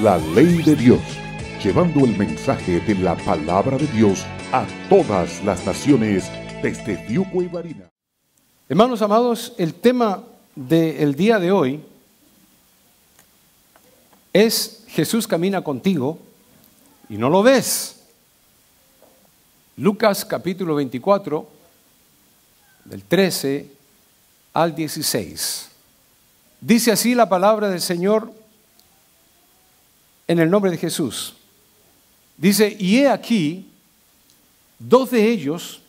la ley de Dios, llevando el mensaje de la palabra de Dios a todas las naciones desde Diuco y Barina. Hermanos amados, el tema del día de hoy es Jesús camina contigo y no lo ves. Lucas capítulo 24, del 13 al 16. Dice así la palabra del Señor en el nombre de Jesús. Dice, y he aquí, dos de ellos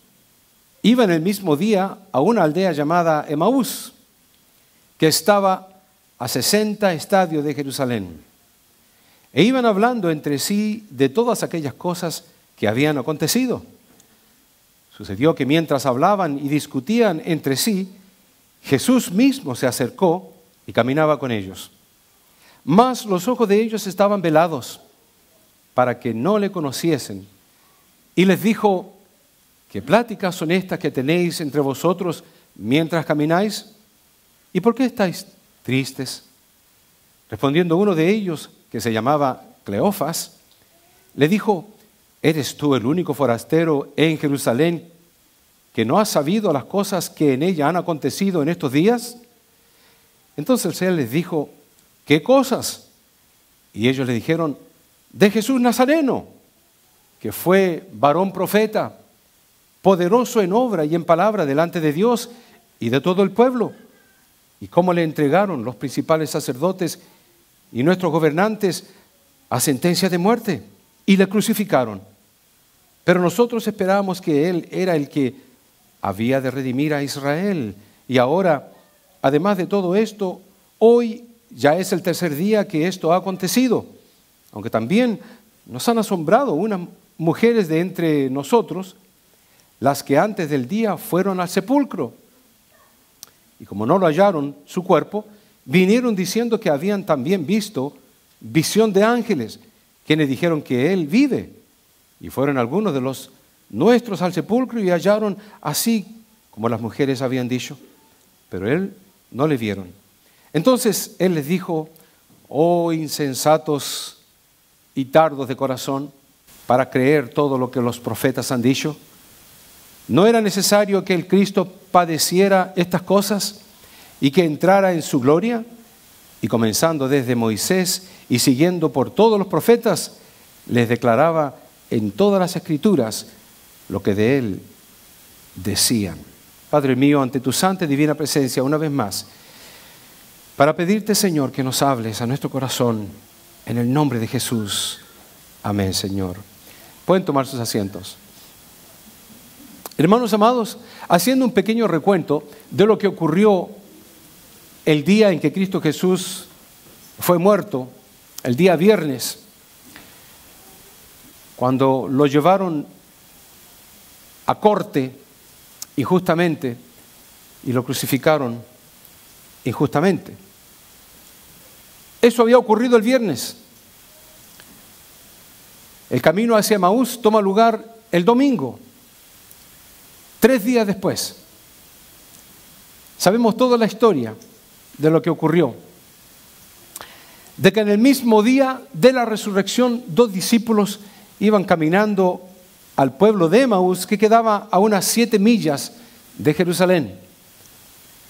iban el mismo día a una aldea llamada Emaús, que estaba a 60 estadios de Jerusalén. E iban hablando entre sí de todas aquellas cosas que habían acontecido. Sucedió que mientras hablaban y discutían entre sí, Jesús mismo se acercó y caminaba con ellos. Mas los ojos de ellos estaban velados para que no le conociesen. Y les dijo, ¿qué pláticas son estas que tenéis entre vosotros mientras camináis? ¿Y por qué estáis tristes? Respondiendo uno de ellos, que se llamaba Cleofas, le dijo, ¿eres tú el único forastero en Jerusalén que no has sabido las cosas que en ella han acontecido en estos días? Entonces él les dijo, ¿qué cosas? Y ellos le dijeron, de Jesús Nazareno, que fue varón profeta, poderoso en obra y en palabra delante de Dios y de todo el pueblo, y cómo le entregaron los principales sacerdotes y nuestros gobernantes a sentencia de muerte, y le crucificaron. Pero nosotros esperábamos que Él era el que había de redimir a Israel. Y ahora, además de todo esto, hoy ya es el tercer día que esto ha acontecido. Aunque también nos han asombrado unas mujeres de entre nosotros, las que antes del día fueron al sepulcro. Y como no lo hallaron su cuerpo, vinieron diciendo que habían también visto visión de ángeles, quienes dijeron que Él vive. Y fueron algunos de los nuestros al sepulcro y hallaron así como las mujeres habían dicho, pero Él no le vieron. Entonces Él les dijo, oh insensatos y tardos de corazón, para creer todo lo que los profetas han dicho. ¿No era necesario que el Cristo padeciera estas cosas y que entrara en su gloria? Y comenzando desde Moisés y siguiendo por todos los profetas, les declaraba en todas las Escrituras lo que de Él decían. Padre mío, ante tu santa y divina presencia, una vez más, para pedirte, Señor, que nos hables a nuestro corazón, en el nombre de Jesús. Amén, Señor. Pueden tomar sus asientos. Hermanos amados, haciendo un pequeño recuento de lo que ocurrió el día en que Cristo Jesús fue muerto, el día viernes, cuando lo llevaron a corte injustamente y lo crucificaron injustamente. Eso había ocurrido el viernes. El camino hacia Emaús toma lugar el domingo, 3 días después. Sabemos toda la historia de lo que ocurrió. De que en el mismo día de la resurrección, 2 discípulos iban caminando al pueblo de Emaús, que quedaba a unas 7 millas de Jerusalén.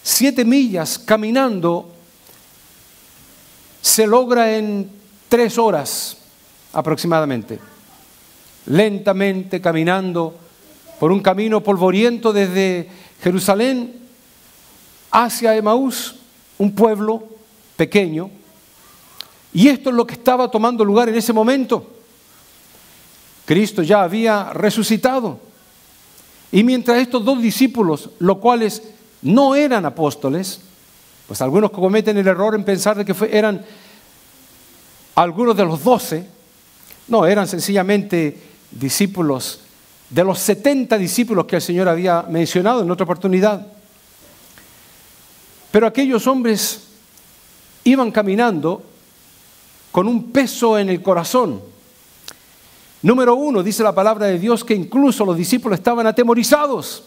7 millas caminando se logra en 3 horas aproximadamente. Lentamente caminando por un camino polvoriento desde Jerusalén hacia Emaús, un pueblo pequeño. Y esto es lo que estaba tomando lugar en ese momento. Cristo ya había resucitado. Y mientras estos 2 discípulos, los cuales no eran apóstoles, pues algunos cometen el error en pensar de que eran algunos de los 12, no, eran sencillamente discípulos de los 70 discípulos que el Señor había mencionado en otra oportunidad. Pero aquellos hombres iban caminando con un peso en el corazón. Número 1, dice la palabra de Dios que incluso los discípulos estaban atemorizados.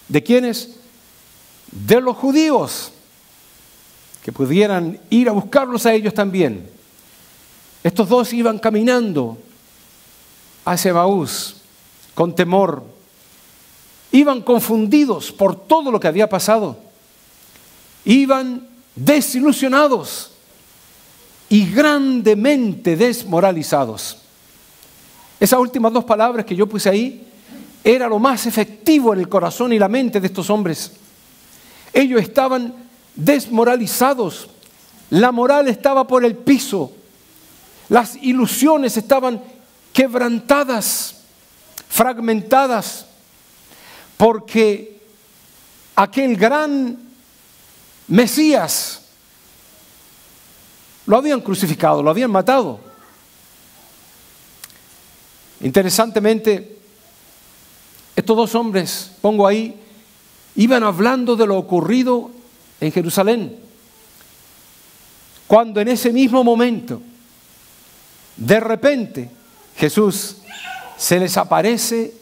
¿De quiénes? De los judíos, que pudieran ir a buscarlos a ellos también. Estos dos iban caminando hacia Emaús con temor. Iban confundidos por todo lo que había pasado. Iban desilusionados y grandemente desmoralizados. Esas últimas dos palabras que yo puse ahí era lo más efectivo en el corazón y la mente de estos hombres. Ellos estaban desmoralizados. La moral estaba por el piso. Las ilusiones estaban quebrantadas, fragmentadas, porque aquel gran Mesías lo habían crucificado, lo habían matado. Interesantemente, estos dos hombres, pongo ahí, iban hablando de lo ocurrido en Jerusalén, cuando en ese mismo momento, de repente, Jesús se les aparece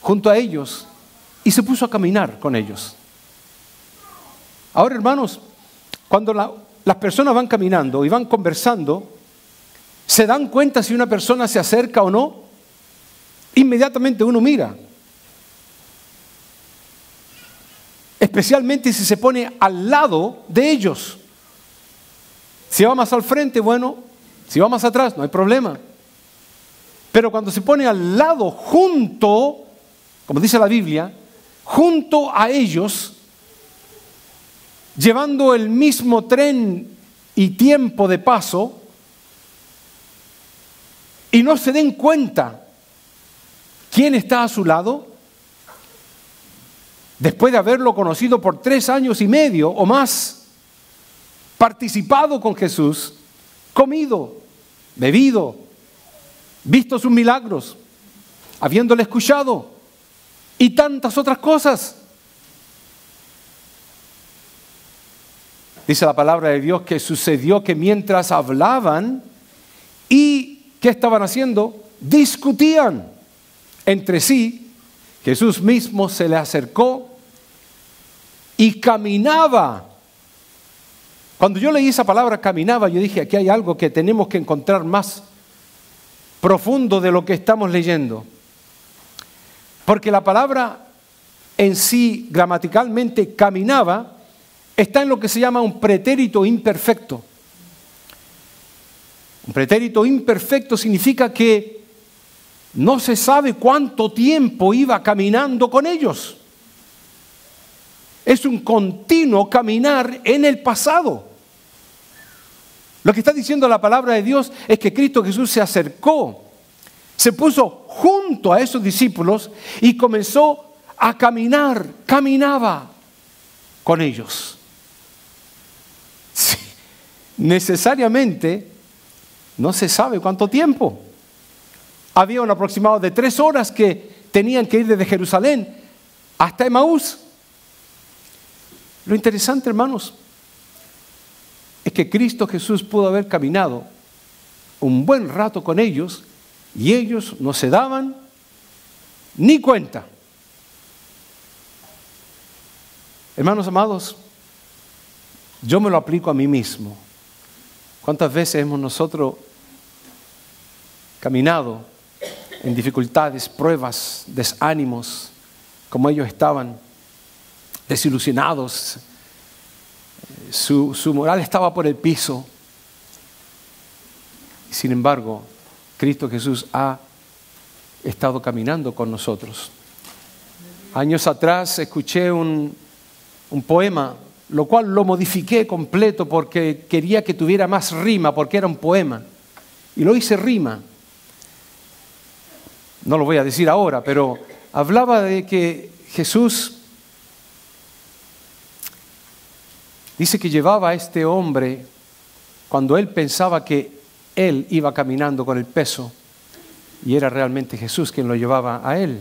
junto a ellos y se puso a caminar con ellos. Ahora, hermanos, cuando las personas van caminando y van conversando, ¿se dan cuenta si una persona se acerca o no? Inmediatamente uno mira. Especialmente si se pone al lado de ellos. Si va más al frente, bueno. Si va más atrás, no hay problema. Pero cuando se pone al lado, junto, como dice la Biblia, junto a ellos, llevando el mismo tren y tiempo de paso, y no se den cuenta quién está a su lado, después de haberlo conocido por 3 años y medio o más, participado con Jesús, comido, bebido, visto sus milagros, habiéndole escuchado y tantas otras cosas. Dice la palabra de Dios que sucedió que mientras hablaban y ¿qué estaban haciendo? Discutían entre sí. Jesús mismo se le acercó y caminaba. Cuando yo leí esa palabra caminaba, yo dije, aquí hay algo que tenemos que encontrar más profundo de lo que estamos leyendo. Porque la palabra en sí, gramaticalmente, caminaba, está en lo que se llama un pretérito imperfecto. Un pretérito imperfecto significa que no se sabe cuánto tiempo iba caminando con ellos. Es un continuo caminar en el pasado. Lo que está diciendo la palabra de Dios es que Cristo Jesús se acercó, se puso junto a esos discípulos y comenzó a caminar, caminaba con ellos. Sí, necesariamente no se sabe cuánto tiempo. Había un aproximado de 3 horas que tenían que ir desde Jerusalén hasta Emaús. Lo interesante, hermanos, es que Cristo Jesús pudo haber caminado un buen rato con ellos y ellos no se daban ni cuenta. Hermanos amados, yo me lo aplico a mí mismo. ¿Cuántas veces hemos nosotros caminado en dificultades, pruebas, desánimos, como ellos estaban, desilusionados? Su moral estaba por el piso. Sin embargo, Cristo Jesús ha estado caminando con nosotros. Años atrás escuché un poema, lo cual lo modifiqué completo porque quería que tuviera más rima, porque era un poema. Y lo hice rima. No lo voy a decir ahora, pero hablaba de que Jesús dice que llevaba a este hombre cuando él pensaba que él iba caminando con el peso y era realmente Jesús quien lo llevaba a él.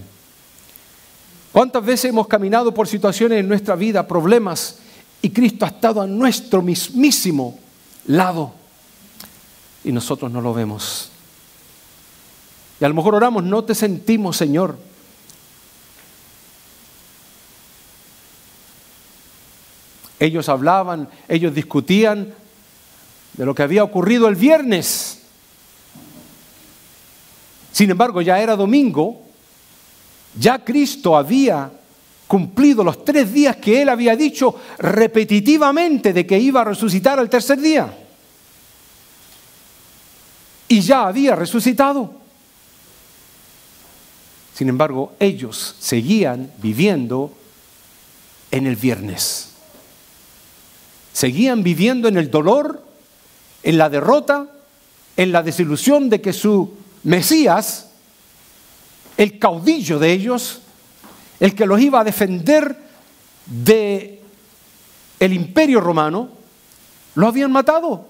¿Cuántas veces hemos caminado por situaciones en nuestra vida, problemas, y Cristo ha estado a nuestro mismísimo lado y nosotros no lo vemos? Y a lo mejor oramos, no te sentimos, Señor. Ellos hablaban, ellos discutían de lo que había ocurrido el viernes Sin embargo, ya era domingo, ya Cristo había cumplido los 3 días que Él había dicho repetitivamente de que iba a resucitar al tercer día. Y ya había resucitado. Sin embargo, ellos seguían viviendo en el viernes. Seguían viviendo en el dolor, en la derrota, en la desilusión de que su Mesías, el caudillo de ellos, el que los iba a defender del imperio romano, lo habían matado.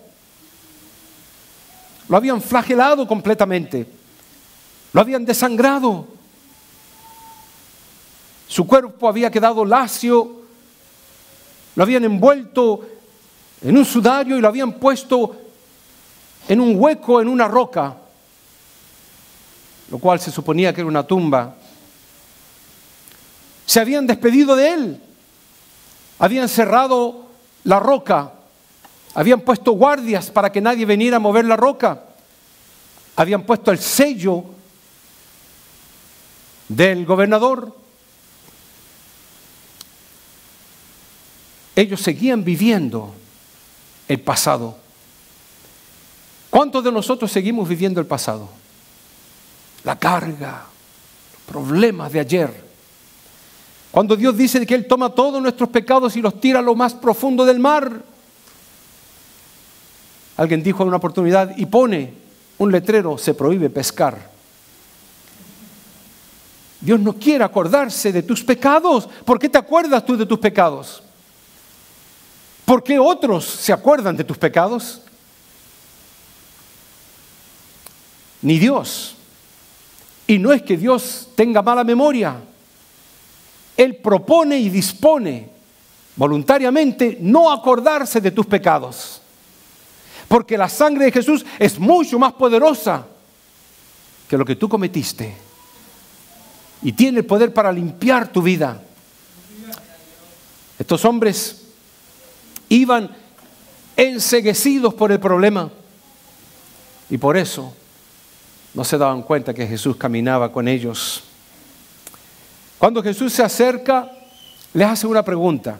Lo habían flagelado completamente. Lo habían desangrado. Su cuerpo había quedado lacio. Lo habían envuelto en un sudario y lo habían puesto en un hueco, en una roca, lo cual se suponía que era una tumba. Se habían despedido de él. Habían cerrado la roca. Habían puesto guardias para que nadie viniera a mover la roca. Habían puesto el sello del gobernador. Ellos seguían viviendo el pasado. ¿Cuántos de nosotros seguimos viviendo el pasado? La carga, los problemas de ayer. Cuando Dios dice que Él toma todos nuestros pecados y los tira a lo más profundo del mar. Alguien dijo en una oportunidad y pone un letrero: se prohíbe pescar. Dios no quiere acordarse de tus pecados. ¿Por qué te acuerdas tú de tus pecados? ¿Por qué otros se acuerdan de tus pecados? Ni Dios. Y no es que Dios tenga mala memoria. Él propone y dispone voluntariamente no acordarse de tus pecados. Porque la sangre de Jesús es mucho más poderosa que lo que tú cometiste. Y tiene el poder para limpiar tu vida. Estos hombres iban enceguecidos por el problema. Y por eso no se daban cuenta que Jesús caminaba con ellos. Cuando Jesús se acerca, les hace una pregunta.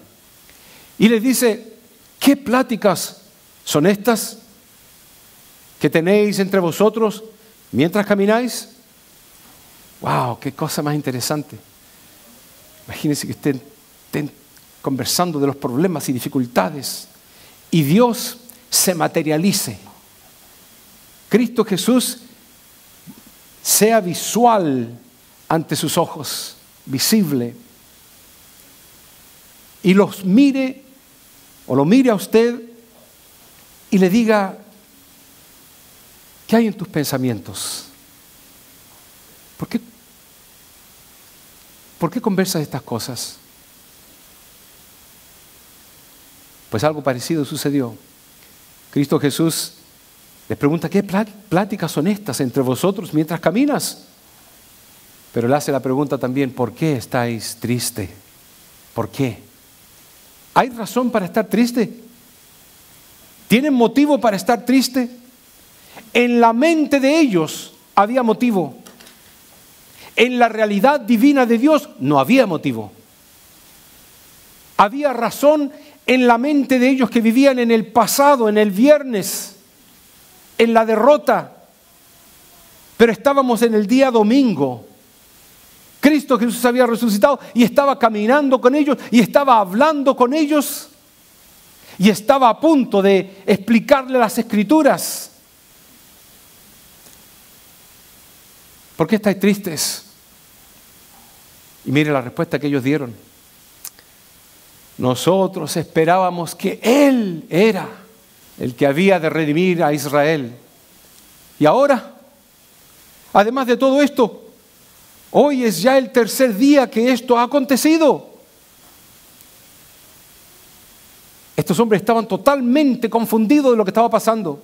Y les dice: ¿qué pláticas son estas que tenéis entre vosotros mientras camináis? ¡Wow! ¡Qué cosa más interesante! Imagínense que estén conversando de los problemas y dificultades y Dios se materialice. Cristo Jesús sea visual ante sus ojos, visible, y los mire o lo mire a usted y le diga: ¿qué hay en tus pensamientos? ¿Por qué conversas estas cosas? Pues algo parecido sucedió. Cristo Jesús les pregunta: ¿qué pláticas son estas entre vosotros mientras caminas? Pero le hace la pregunta también: ¿por qué estáis tristes? ¿Por qué? ¿Hay razón para estar triste? ¿Tienen motivo para estar triste? En la mente de ellos había motivo. En la realidad divina de Dios no había motivo. Había razón en la mente de ellos que vivían en el pasado, en el viernes, en la derrota. Pero estábamos en el día domingo. Cristo Jesús había resucitado y estaba caminando con ellos y estaba hablando con ellos y estaba a punto de explicarle las Escrituras. ¿Por qué estáis tristes? Y mire la respuesta que ellos dieron. Nosotros esperábamos que Él era el que había de redimir a Israel. Y ahora, además de todo esto, hoy es ya el tercer día que esto ha acontecido. Estos hombres estaban totalmente confundidos de lo que estaba pasando.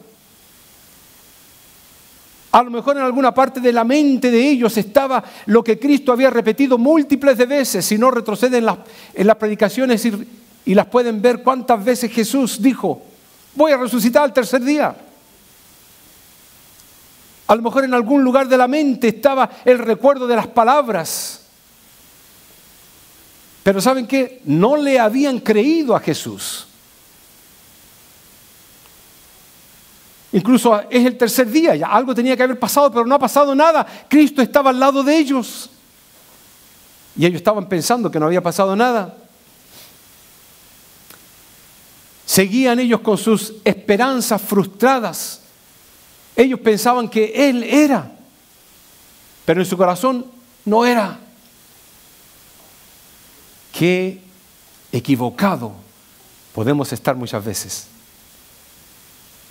A lo mejor en alguna parte de la mente de ellos estaba lo que Cristo había repetido múltiples de veces. Si no, retroceden en las predicaciones y las pueden ver cuántas veces Jesús dijo: voy a resucitar al tercer día. A lo mejor en algún lugar de la mente estaba el recuerdo de las palabras. Pero ¿saben qué? No le habían creído a Jesús. Incluso es el tercer día, ya algo tenía que haber pasado, pero no ha pasado nada. Cristo estaba al lado de ellos. Y ellos estaban pensando que no había pasado nada. Seguían ellos con sus esperanzas frustradas. Ellos pensaban que Él era, pero en su corazón no era. Qué equivocado podemos estar muchas veces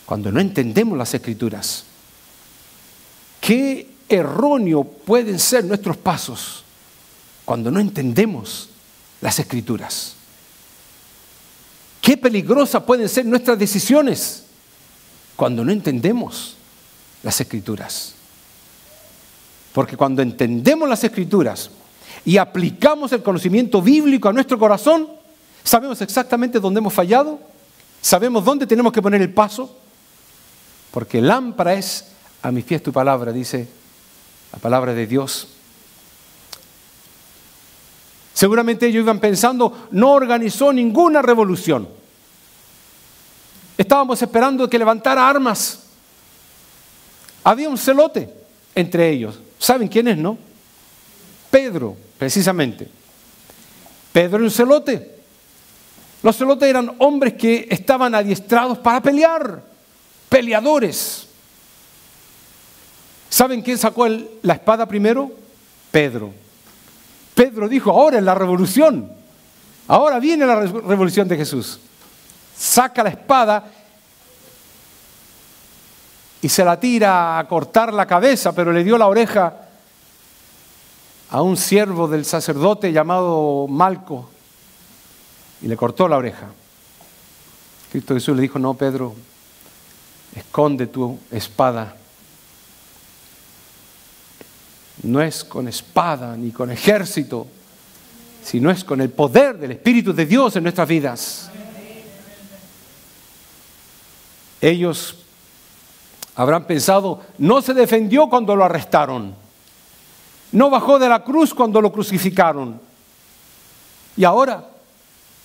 cuando no entendemos las Escrituras. Qué erróneo pueden ser nuestros pasos cuando no entendemos las Escrituras. Qué peligrosas pueden ser nuestras decisiones cuando no entendemos las Escrituras. Porque cuando entendemos las Escrituras y aplicamos el conocimiento bíblico a nuestro corazón, sabemos exactamente dónde hemos fallado, sabemos dónde tenemos que poner el paso, porque lámpara es a mis pies tu palabra, dice la palabra de Dios. Seguramente ellos iban pensando, no organizó ninguna revolución. Estábamos esperando que levantara armas. Había un celote entre ellos. ¿Saben quién es, no? Pedro, precisamente. Pedro era un celote. Los celotes eran hombres que estaban adiestrados para pelear. Peleadores. ¿Saben quién sacó la espada primero? Pedro. Pedro dijo, ahora es la revolución. Ahora viene la revolución de Jesús. Saca la espada y se la tira a cortar la cabeza, pero le dio la oreja a un siervo del sacerdote llamado Malco y le cortó la oreja. Cristo Jesús le dijo, no, Pedro, esconde tu espada. No es con espada ni con ejército, sino es con el poder del Espíritu de Dios en nuestras vidas. Ellos habrán pensado, no se defendió cuando lo arrestaron, no bajó de la cruz cuando lo crucificaron, y ahora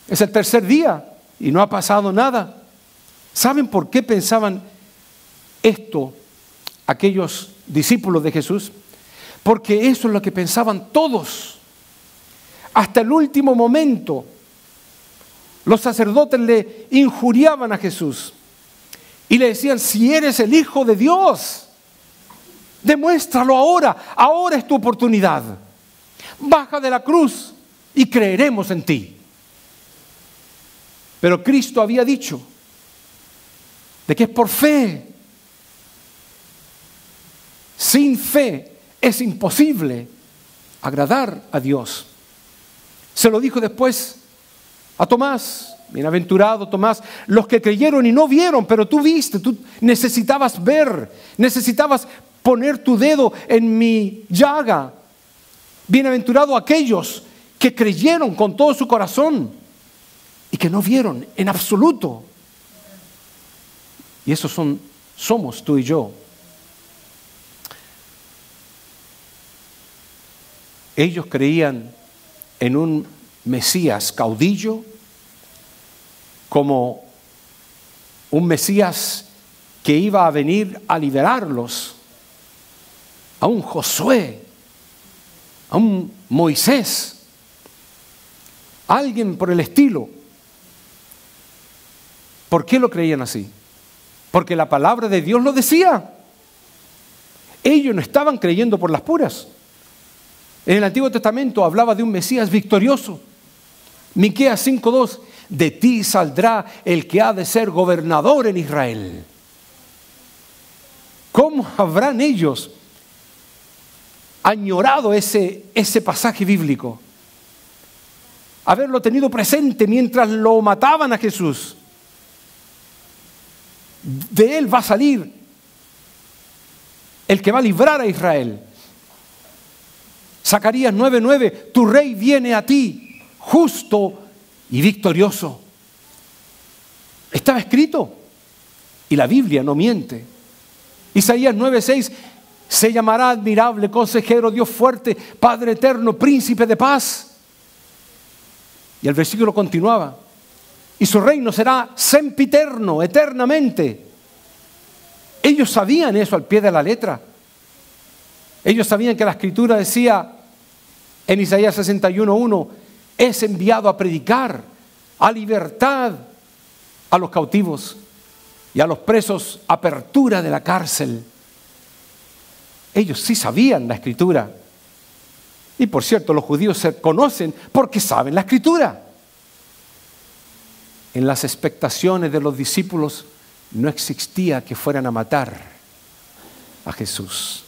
es el tercer día y no ha pasado nada. ¿Saben por qué pensaban esto aquellos discípulos de Jesús? Porque eso es lo que pensaban todos. Hasta el último momento, los sacerdotes le injuriaban a Jesús y le decían, si eres el Hijo de Dios, demuéstralo ahora, ahora es tu oportunidad. Baja de la cruz y creeremos en ti. Pero Cristo había dicho de que es por fe. Sin fe es imposible agradar a Dios. Se lo dijo después a Tomás, bienaventurado Tomás, los que creyeron y no vieron, pero tú viste, tú necesitabas ver, necesitabas poner tu dedo en mi llaga. Bienaventurado aquellos que creyeron con todo su corazón y que no vieron en absoluto. Y esos somos tú y yo. Ellos creían en un Mesías caudillo, como un Mesías que iba a venir a liberarlos, a un Josué, a un Moisés, alguien por el estilo. ¿Por qué lo creían así? Porque la palabra de Dios lo decía. Ellos no estaban creyendo por las puras. En el Antiguo Testamento hablaba de un Mesías victorioso. Miqueas 5:2, de ti saldrá el que ha de ser gobernador en Israel. ¿Cómo habrán ellos añorado ese pasaje bíblico? Haberlo tenido presente mientras lo mataban a Jesús. De él va a salir el que va a librar a Israel. Zacarías 9:9, tu rey viene a ti, justo y victorioso. Estaba escrito y la Biblia no miente. Isaías 9:6, Se llamará admirable, consejero, Dios fuerte, Padre eterno, príncipe de paz. Y el versículo continuaba. Y su reino será sempiterno, eternamente. Ellos sabían eso al pie de la letra. Ellos sabían que la Escritura decía en Isaías 61:1, es enviado a predicar, a libertad a los cautivos y a los presos, apertura de la cárcel. Ellos sí sabían la Escritura. Y por cierto, los judíos se conocen porque saben la Escritura. En las expectaciones de los discípulos no existía que fueran a matar a Jesús.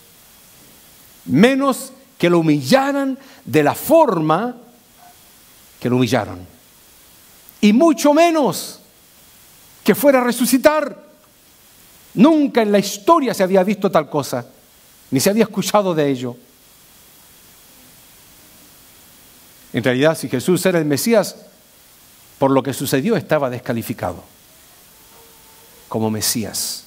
Menos que lo humillaran de la forma que lo humillaron. Y mucho menos que fuera a resucitar. Nunca en la historia se había visto tal cosa, ni se había escuchado de ello. En realidad, si Jesús era el Mesías, por lo que sucedió estaba descalificado como Mesías.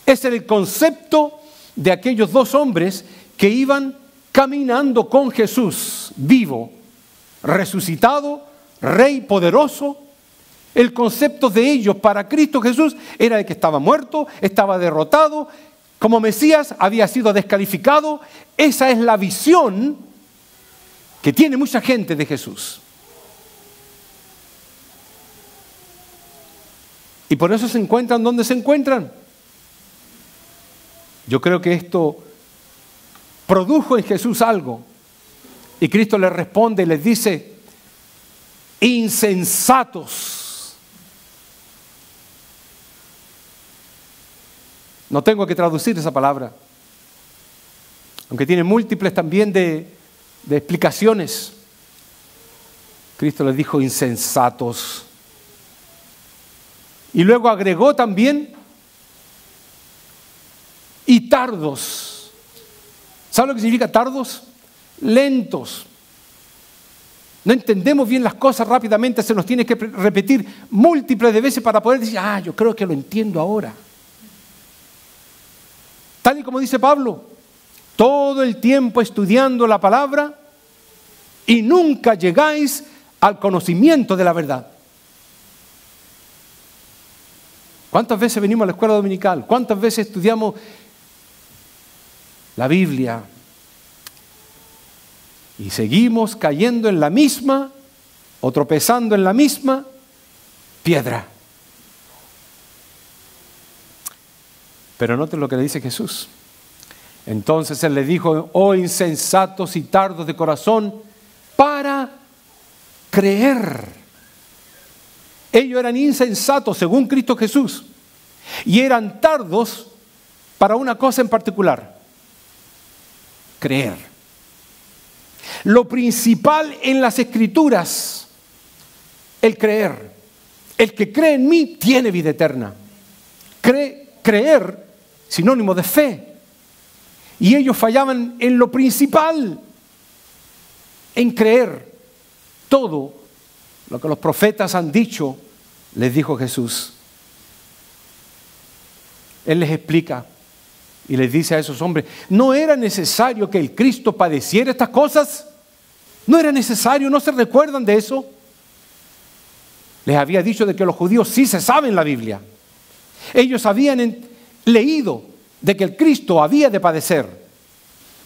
Ese era el concepto de aquellos dos hombres que iban caminando con Jesús, vivo, resucitado, Rey poderoso. El concepto de ellos para Cristo Jesús era de que estaba muerto, estaba derrotado, como Mesías había sido descalificado. Esa es la visión que tiene mucha gente de Jesús. Y por eso se encuentran donde se encuentran. Yo creo que esto produjo en Jesús algo. Y Cristo les responde y les dice, insensatos. No tengo que traducir esa palabra, aunque tiene múltiples también de explicaciones. Cristo les dijo insensatos. Y luego agregó también y tardos. ¿Sabe lo que significa tardos? Lentos. No entendemos bien las cosas rápidamente, se nos tiene que repetir múltiples de veces para poder decir, yo creo que lo entiendo ahora. Tal y como dice Pablo, todo el tiempo estudiando la palabra y nunca llegáis al conocimiento de la verdad. ¿Cuántas veces venimos a la escuela dominical? ¿Cuántas veces estudiamos la Biblia? Y seguimos cayendo en la misma, o tropezando en la misma piedra. Pero noten lo que le dice Jesús. Entonces Él le dijo, oh insensatos y tardos de corazón, para creer. Ellos eran insensatos según Cristo Jesús y eran tardos para una cosa en particular, creer. Lo principal en las Escrituras, el creer. El que cree en mí tiene vida eterna. Creer, sinónimo de fe. Y ellos fallaban en lo principal, en creer. Todo lo que los profetas han dicho, les dijo Jesús. Él les explica y les dice a esos hombres, ¿no era necesario que el Cristo padeciera estas cosas? ¿No era necesario? ¿No se recuerdan de eso? Les había dicho de que los judíos sí se saben la Biblia. Ellos habían leído de que el Cristo había de padecer,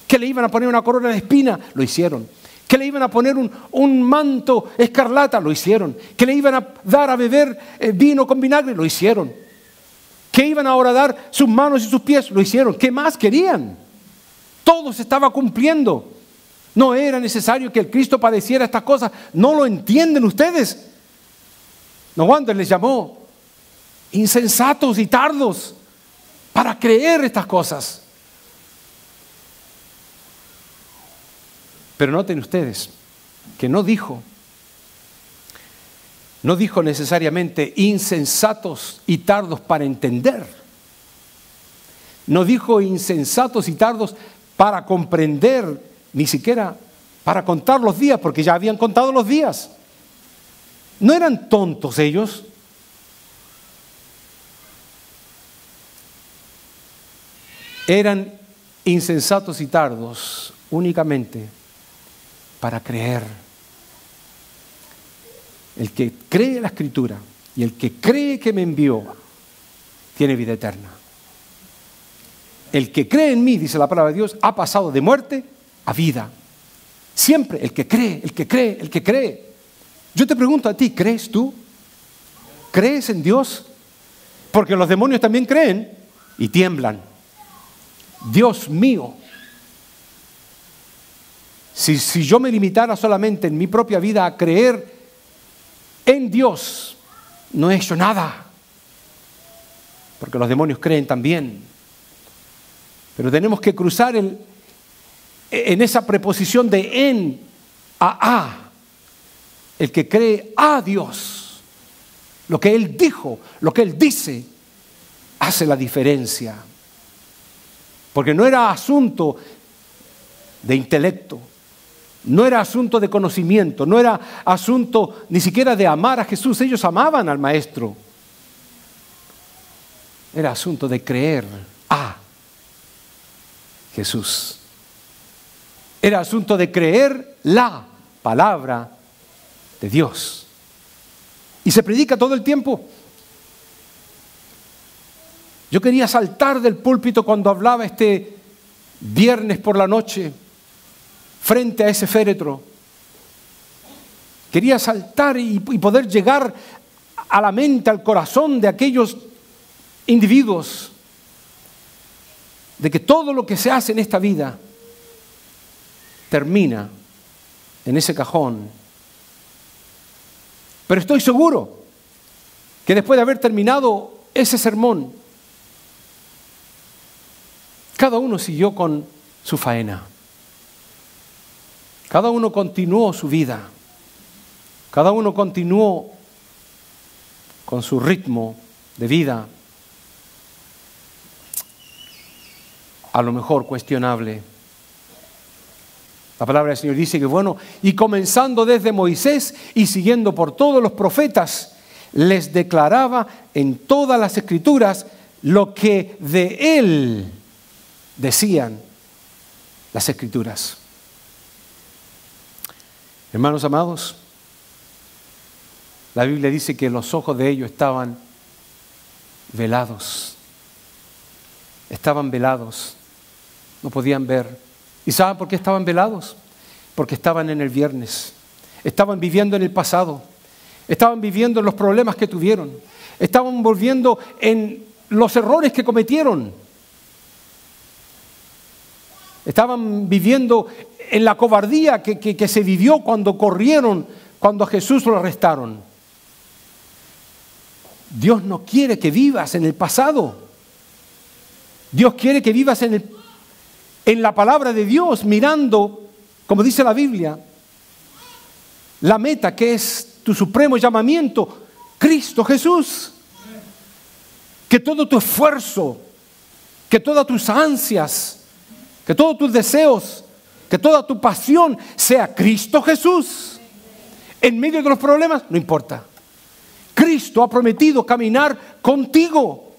que le iban a poner una corona de espina, lo hicieron. Que le iban a poner un manto escarlata, lo hicieron. Que le iban a dar a beber vino con vinagre, lo hicieron. Que iban a horadar sus manos y sus pies, lo hicieron. ¿Qué más querían? Todo se estaba cumpliendo. No era necesario que el Cristo padeciera estas cosas. ¿No lo entienden ustedes? No, Wander les llamó insensatos y tardos para creer estas cosas. Pero noten ustedes que no dijo necesariamente insensatos y tardos para entender. No dijo insensatos y tardos para comprender, ni siquiera para contar los días, porque ya habían contado los días. No eran tontos ellos. Eran insensatos y tardos únicamente para creer. El que cree la Escritura y el que cree que me envió tiene vida eterna. El que cree en mí, dice la palabra de Dios, ha pasado de muerte a vida. Siempre el que cree, el que cree, el que cree. Yo te pregunto a ti, ¿crees tú? ¿Crees en Dios? Porque los demonios también creen y tiemblan. Dios mío, si yo me limitara solamente en mi propia vida a creer en Dios, no he hecho nada. Porque los demonios creen también. Pero tenemos que cruzar en esa preposición de en a. El que cree a Dios, lo que Él dijo, lo que Él dice, hace la diferencia. Porque no era asunto de intelecto, no era asunto de conocimiento, no era asunto ni siquiera de amar a Jesús. Ellos amaban al Maestro. Era asunto de creer a Jesús. Era asunto de creer la palabra de Dios. Y se predica todo el tiempo. Yo quería saltar del púlpito cuando hablaba este viernes por la noche frente a ese féretro. Quería saltar y poder llegar a la mente, al corazón de aquellos individuos, de que todo lo que se hace en esta vida termina en ese cajón. Pero estoy seguro que después de haber terminado ese sermón, cada uno siguió con su faena. Cada uno continuó su vida. Cada uno continuó con su ritmo de vida, a lo mejor cuestionable. La palabra del Señor dice que bueno, y comenzando desde Moisés y siguiendo por todos los profetas, les declaraba en todas las Escrituras lo que de Él decían las Escrituras. Hermanos amados, la Biblia dice que los ojos de ellos estaban velados. Estaban velados. No podían ver. ¿Y saben por qué estaban velados? Porque estaban en el viernes. Estaban viviendo en el pasado. Estaban viviendo en los problemas que tuvieron. Estaban volviendo en los errores que cometieron. Estaban viviendo en la cobardía que se vivió cuando corrieron, cuando a Jesús lo arrestaron. Dios no quiere que vivas en el pasado. Dios quiere que vivas en la palabra de Dios, mirando, como dice la Biblia, la meta que es tu supremo llamamiento, Cristo Jesús. Que todo tu esfuerzo, que todas tus ansias, que todos tus deseos, que toda tu pasión sea Cristo Jesús. En medio de los problemas, no importa. Cristo ha prometido caminar contigo.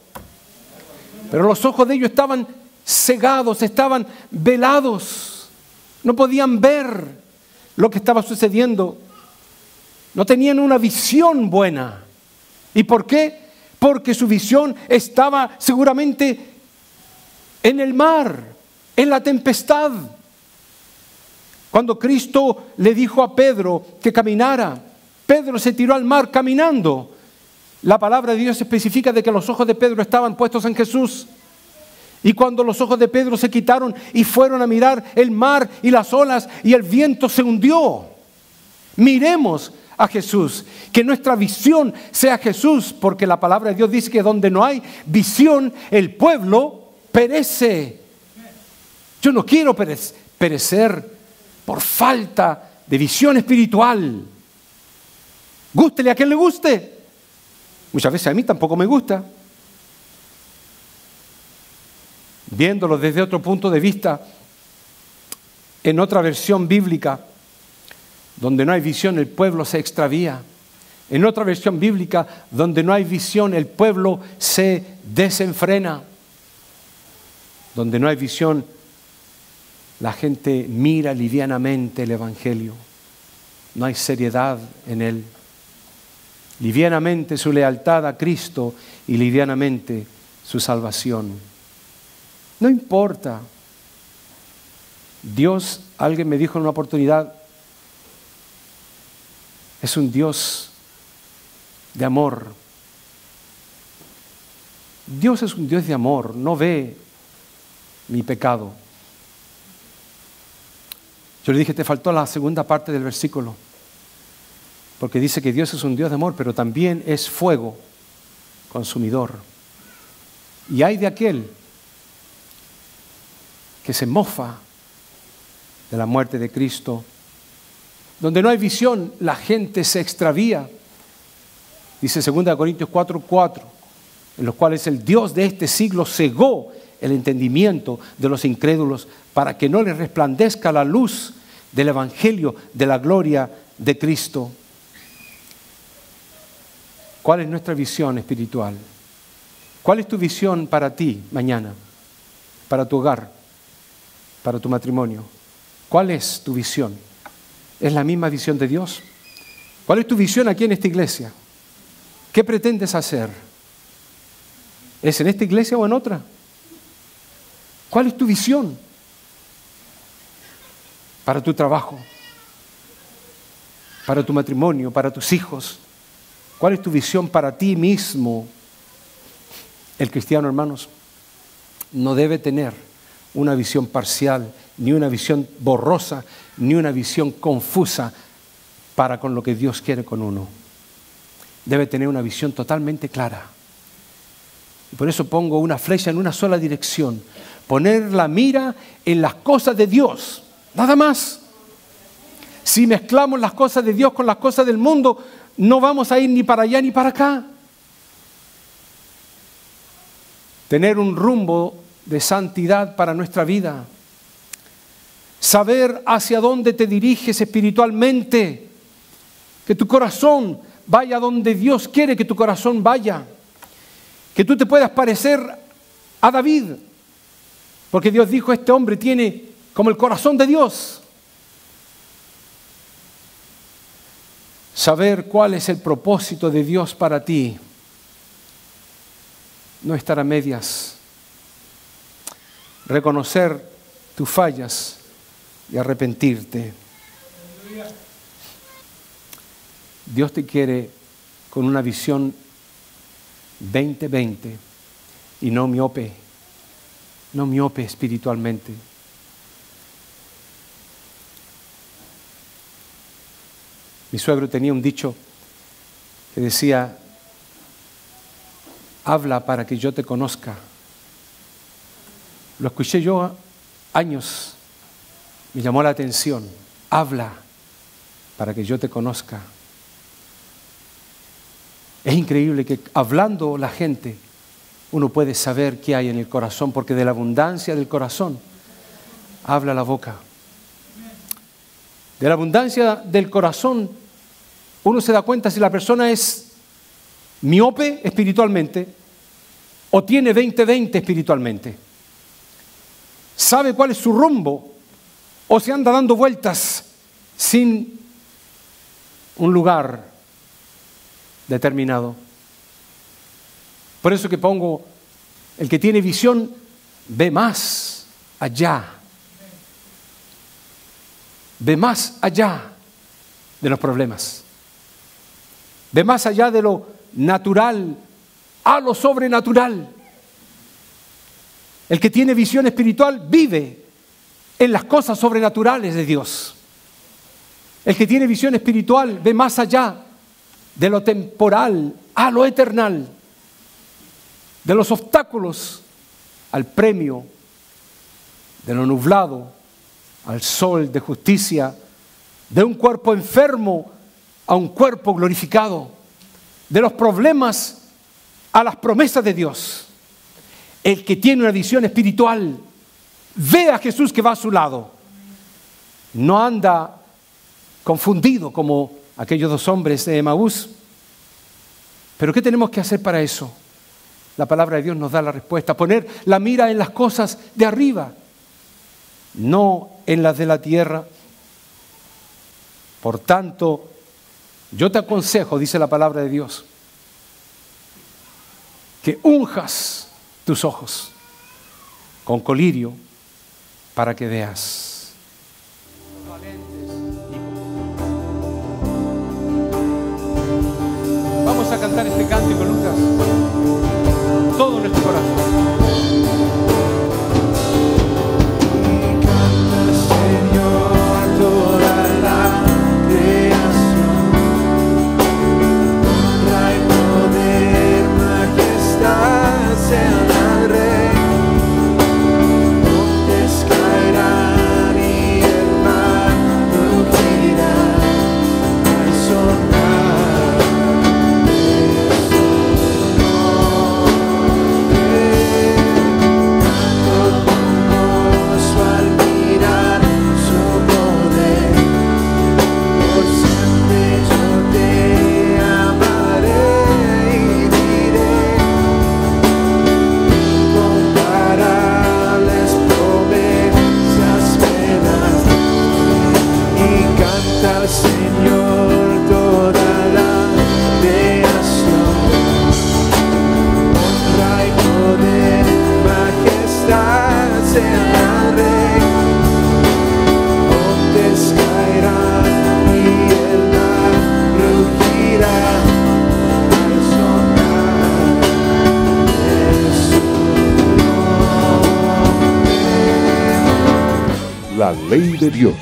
Pero los ojos de ellos estaban cegados, estaban velados. No podían ver lo que estaba sucediendo. No tenían una visión buena. ¿Y por qué? Porque su visión estaba seguramente en el mar, en la tempestad. Cuando Cristo le dijo a Pedro que caminara, Pedro se tiró al mar caminando. La palabra de Dios especifica de que los ojos de Pedro estaban puestos en Jesús. Y cuando los ojos de Pedro se quitaron y fueron a mirar el mar y las olas y el viento se hundió. Miremos a Jesús, que nuestra visión sea Jesús, porque la palabra de Dios dice que donde no hay visión, el pueblo perece. Yo no quiero perecer por falta de visión espiritual. Gústele a quien le guste. Muchas veces a mí tampoco me gusta. Viéndolo desde otro punto de vista, en otra versión bíblica, donde no hay visión, el pueblo se extravía. En otra versión bíblica, donde no hay visión, el pueblo se desenfrena. Donde no hay visión, la gente mira livianamente el Evangelio. No hay seriedad en él. Livianamente su lealtad a Cristo y livianamente su salvación. No importa. Dios, alguien me dijo en una oportunidad, es un Dios de amor. Dios es un Dios de amor, no ve mi pecado. Yo le dije, te faltó la segunda parte del versículo, porque dice que Dios es un Dios de amor, pero también es fuego consumidor. Y hay de aquel que se mofa de la muerte de Cristo. Donde no hay visión, la gente se extravía. Dice 2 Corintios 4:4, en los cuales el Dios de este siglo cegó el entendimiento de los incrédulos para que no les resplandezca la luz del Evangelio de la gloria de Cristo. ¿Cuál es nuestra visión espiritual? ¿Cuál es tu visión para ti mañana? Para tu hogar, para tu matrimonio. ¿Cuál es tu visión? ¿Es la misma visión de Dios? ¿Cuál es tu visión aquí en esta iglesia? ¿Qué pretendes hacer? ¿Es en esta iglesia o en otra? ¿Cuál es tu visión para tu trabajo, para tu matrimonio, para tus hijos? ¿Cuál es tu visión para ti mismo? El cristiano, hermanos, no debe tener una visión parcial, ni una visión borrosa, ni una visión confusa para con lo que Dios quiere con uno. Debe tener una visión totalmente clara. Y por eso pongo una flecha en una sola dirección. Poner la mira en las cosas de Dios, nada más. Si mezclamos las cosas de Dios con las cosas del mundo, no vamos a ir ni para allá ni para acá. Tener un rumbo de santidad para nuestra vida. Saber hacia dónde te diriges espiritualmente. Que tu corazón vaya donde Dios quiere que tu corazón vaya. Que tú te puedas parecer a David. Porque Dios dijo, este hombre tiene como el corazón de Dios. Saber cuál es el propósito de Dios para ti. No estar a medias. Reconocer tus fallas y arrepentirte. Dios te quiere con una visión 20-20 y no miope espiritualmente. Mi suegro tenía un dicho que decía, habla para que yo te conozca. Lo escuché yo años, me llamó la atención. Habla para que yo te conozca. Es increíble que hablando la gente, uno puede saber qué hay en el corazón, porque de la abundancia del corazón habla la boca. De la abundancia del corazón, uno se da cuenta si la persona es miope espiritualmente o tiene 20-20 espiritualmente. Sabe cuál es su rumbo o se anda dando vueltas sin un lugar determinado. Por eso que pongo, el que tiene visión ve más allá. Ve más allá de los problemas. Ve más allá de lo natural a lo sobrenatural. El que tiene visión espiritual vive en las cosas sobrenaturales de Dios. El que tiene visión espiritual ve más allá de lo temporal a lo eternal, de los obstáculos al premio, de lo nublado al sol de justicia, de un cuerpo enfermo a un cuerpo glorificado, de los problemas a las promesas de Dios. El que tiene una visión espiritual ve a Jesús que va a su lado. No anda confundido como aquellos dos hombres de Emaús. ¿Pero qué tenemos que hacer para eso? La palabra de Dios nos da la respuesta. Poner la mira en las cosas de arriba. no en las de la tierra. Por tanto, yo te aconsejo, dice la palabra de Dios, que unjas tus ojos con colirio para que veas. Vamos a cantar este cántico, Lucas, todo nuestro corazón. La ley de Dios,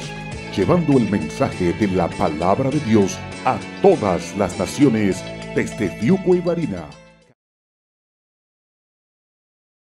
llevando el mensaje de la palabra de Dios a todas las naciones desde Fiuco y Barina.